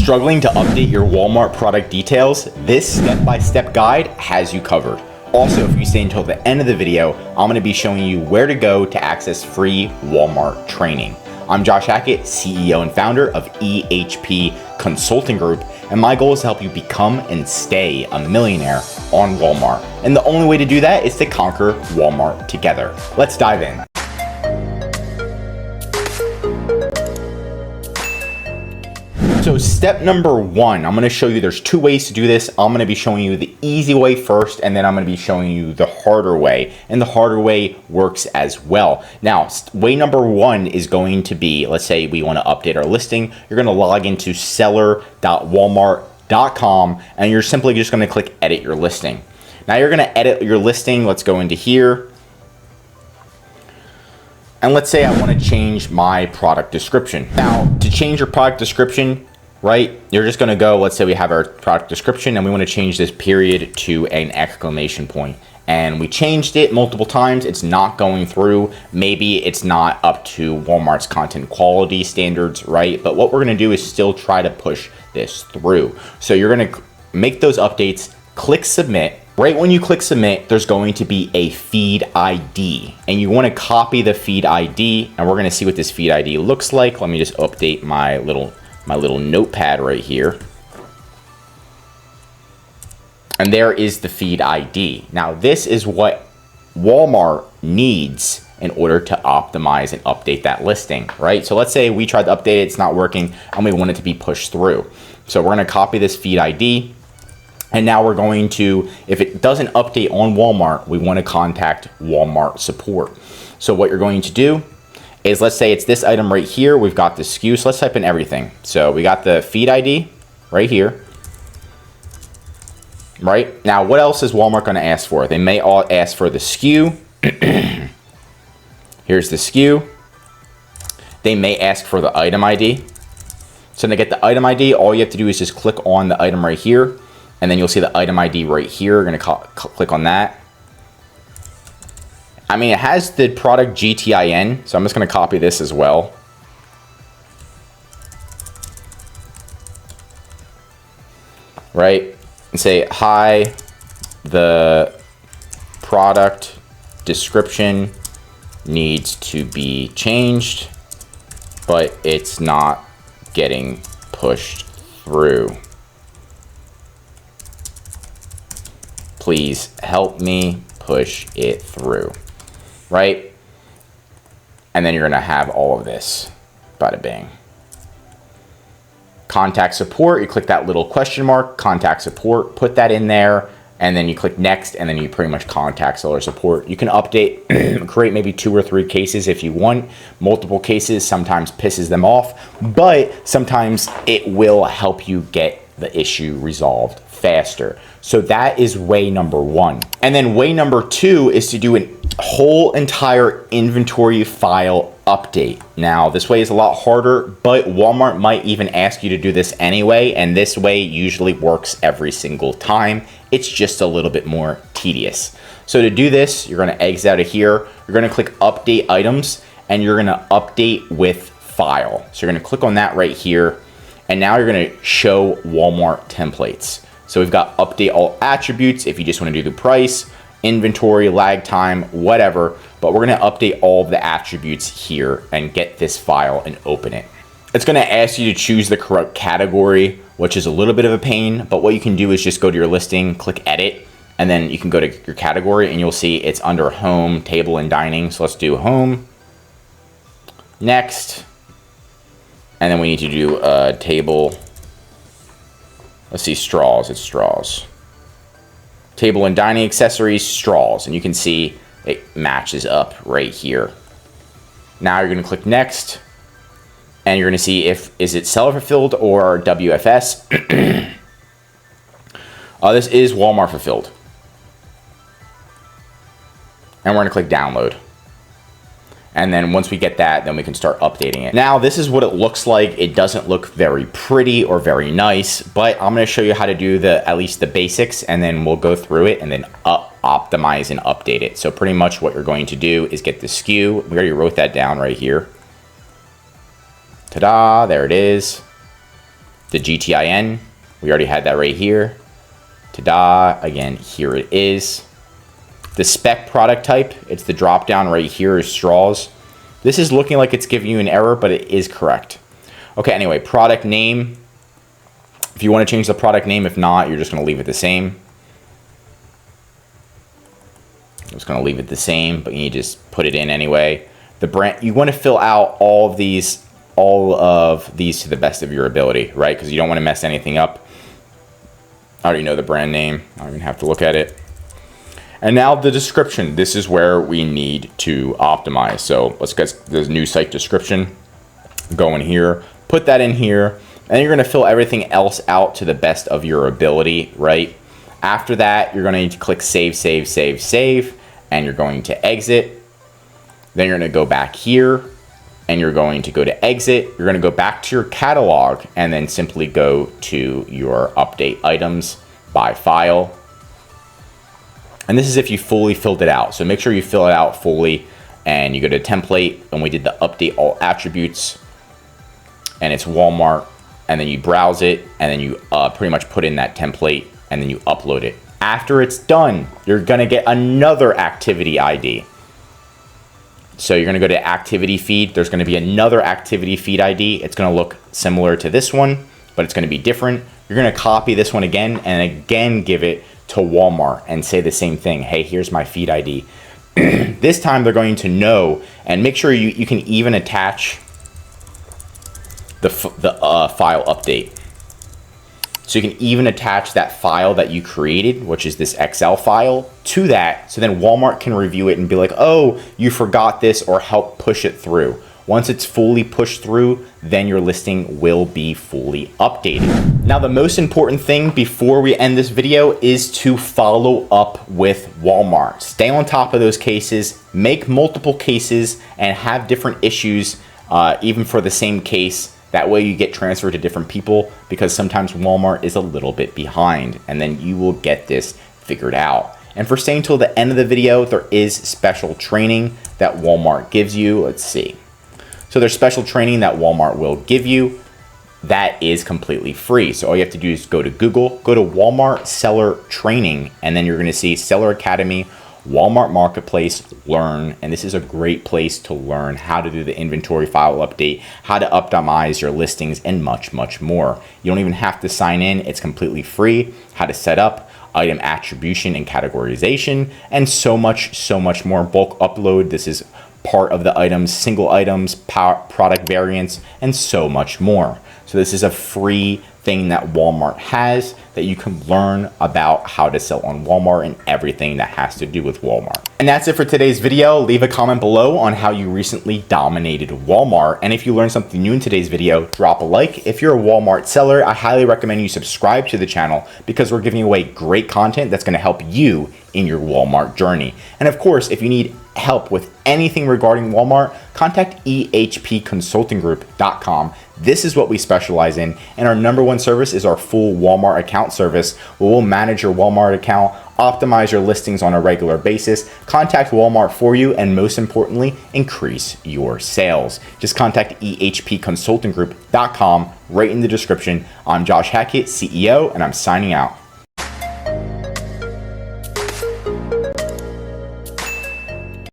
Struggling to update your Walmart product details? This step-by-step guide has you covered. Also, if you stay until the end of the video, I'm going to be showing you where to go to access free Walmart training. I'm Josh Hackett, CEO and founder of EHP Consulting Group, and my goal is to help you become and stay a millionaire on Walmart. And the only way to do that is to conquer Walmart together. Let's dive in. So step number one, I'm going to show you there's two ways to do this. I'm going to be showing you the easy way first, and then I'm going to be showing you the harder way. And the harder way works as well. Now, way number one is going to be, let's say we want to update our listing. You're going to log into seller.walmart.com, and you're simply just going to click edit your listing. Now you're going to edit your listing. Let's go into here. And let's say I want to change my product description. Now, to change your product description, right, you're just going to go, let's say we have our product description and we want to change this period to an exclamation point. And we changed it multiple times. It's not going through. Maybe it's not up to Walmart's content quality standards, right? But what we're going to do is still try to push this through. So you're going to make those updates, click submit. Right when you click submit, there's going to be a feed ID, and you want to copy the feed ID, and we're going to see what this feed ID looks like. Let me just update my little notepad right here. And there is the feed ID. Now this is what Walmart needs in order to optimize and update that listing, right? So let's say we tried to update it, it's not working, and we want it to be pushed through. So we're going to copy this feed ID. And now we're going to, if it doesn't update on Walmart, we want to contact Walmart support. So what you're going to do is, let's say it's this item right here. We've got the SKU. So let's type in everything. So we got the feed ID right here. Right? Now, what else is Walmart going to ask for? They may all ask for the SKU. Here's the SKU. They may ask for the item ID. So to get the item ID, all you have to do is just click on the item right here. And then you'll see the item ID right here. You're going to click on that. I mean, it has the product GTIN, so I'm just going to copy this as well. Right? And say, hi, the product description needs to be changed, but it's not getting pushed through. Please help me push it through, right? And then you're gonna have all of this, bada bing. Contact support, you click that little question mark, contact support, put that in there, and then you click next, and then you pretty much contact seller support. You can update, create maybe 2 or 3 cases if you want. Multiple cases sometimes pisses them off, but sometimes it will help you get the issue resolved faster. So that is way number one. And then way number two is to do a whole entire inventory file update. Now, this way is a lot harder, but Walmart might even ask you to do this anyway, and this way usually works every single time. It's just a little bit more tedious. So to do this, you're gonna exit out of here, you're gonna click update items, and you're gonna update with file. So you're gonna click on that right here, and now you're gonna show Walmart templates. So we've got update all attributes if you just want to do the price, inventory, lag time, whatever. But we're going to update all of the attributes here and get this file and open it. It's going to ask you to choose the correct category, which is a little bit of a pain. But what you can do is just go to your listing, click edit, and then you can go to your category and you'll see it's under home, table, and dining. So let's do home. Next. And then we need to do a table. Let's see, straws, it's straws. Table and dining accessories, straws. And you can see it matches up right here. Now you're gonna click next. And you're gonna see is it seller fulfilled or WFS. This is Walmart fulfilled. And we're gonna click download. And then once we get that, then we can start updating it. Now, this is what it looks like. It doesn't look very pretty or very nice, but I'm gonna show you how to do at least the basics, and then we'll go through it and then optimize and update it. So pretty much what you're going to do is get the SKU. We already wrote that down right here. Ta-da, there it is. the GTIN, we already had that right here. Ta-da, again, here it is. The spec product type, it's the drop down right here is straws. This is looking like it's giving you an error, but it is correct. Okay, anyway, product name. If you want to change the product name, if not, you're just going to leave it the same. I'm just going to leave it the same, but you just put it in anyway. The brand, you want to fill out all of these to the best of your ability, right? Because you don't want to mess anything up. I already know the brand name. I don't even have to look at it. And now the description. This is where we need to optimize. So let's get the new site description. Go in here, put that in here, and you're going to fill everything else out to the best of your ability, right? After that, you're going to need to click save, save, save, save, and you're going to exit. Then you're going to go back here, and you're going to go to exit. You're going to go back to your catalog, and then simply go to your update items by file. And this is if you fully filled it out. So make sure you fill it out fully, and you go to template, and we did the update all attributes, and it's Walmart, and then you browse it, and then you pretty much put in that template, and then you upload it. After it's done, you're gonna get another activity ID. So you're gonna go to activity feed. There's gonna be another activity feed ID. It's gonna look similar to this one, but it's gonna be different. You're gonna copy this one again, and again give it to Walmart and say the same thing. Hey, here's my feed ID. This time they're going to know, and make sure you can even attach the file update. So you can even attach that file that you created, which is this Excel file, to that. So then Walmart can review it and be like, oh, you forgot this, or help push it through. Once it's fully pushed through, then your listing will be fully updated. Now, the most important thing before we end this video is to follow up with Walmart. Stay on top of those cases, make multiple cases, and have different issues, even for the same case. That way you get transferred to different people, because sometimes Walmart is a little bit behind, and then you will get this figured out. And for staying till the end of the video, there is special training that Walmart gives you. Let's see. So there's special training that Walmart will give you that is completely free. So all you have to do is go to Google, go to Walmart Seller Training, and then you're going to see Seller Academy, Walmart Marketplace, Learn. And this is a great place to learn how to do the inventory file update, how to optimize your listings, and much, much more. You don't even have to sign in. It's completely free. How to set up item attribution and categorization, and so much more. Bulk upload. This is part of the items, single items, product variants, and so much more. So this is a free thing that Walmart has that you can learn about how to sell on Walmart and everything that has to do with Walmart. And that's it for today's video. Leave a comment below on how you recently dominated Walmart. And if you learned something new in today's video, drop a like. If you're a Walmart seller, I highly recommend you subscribe to the channel, because we're giving away great content that's going to help you in your Walmart journey. And of course, if you need help with anything regarding Walmart, contact ehpconsultinggroup.com. This is what we specialize in, and our #1 service is our full Walmart account service, where we'll manage your Walmart account, optimize your listings on a regular basis, contact Walmart for you, and most importantly, increase your sales. Just contact ehpconsultinggroup.com right in the description. I'm Josh Hackett, CEO, and I'm signing out.